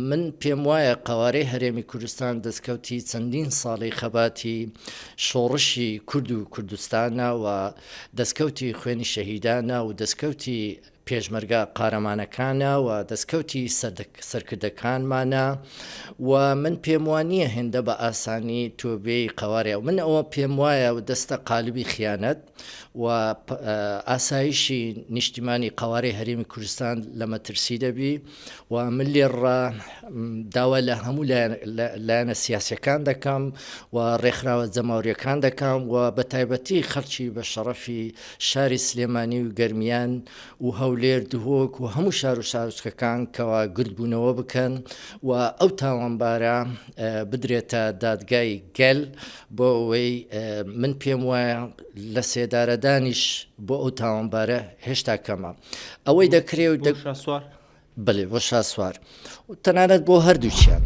من پێم وایە قوارەی هەرێمی کوردستان دەستکەوتی چەندین ساڵی خەباتی شۆڕشی کورد و کوردستانە و دەستکەوتی خوێنی شەهیدانە و دەستکەوتی پێشمەرگە قارەمانەکانە و دەستکەوتی سەرکردەکانمانە و من پێم وانییە هێندە بە ئاسانی تۆبێی قوارێ و من ئەوە پێم وایە و دەستە قالبی خیانەت و ئاسایشی نیشتیمانی قوارەی هەرێمی کوردستان لە مەترسی دەبی و من لێڕە داوا لە هەموو لایەنە سیاسیەکان دەکەم و ڕێکخراوە جەماوریەکان دەکەم و بە تایبەتی خەڵکی بە شەڕەفی شاری سلێمانی و گەرمیان و هەولێر دهۆک و هەموو شار و شارچکەکان کەوا گردبوونەوە بکەن و ئەو تاوانبارە بدرێتە دادگای گەل بۆ ئەوەی من پێم وایە لە سێدارەدانیش بۆ ئەو تاوانبارە هێشتا کەمە ئەوەی دەکرێت و سوار بڵێ بۆ شاسوار و تەنانەت بۆ هەردووچیان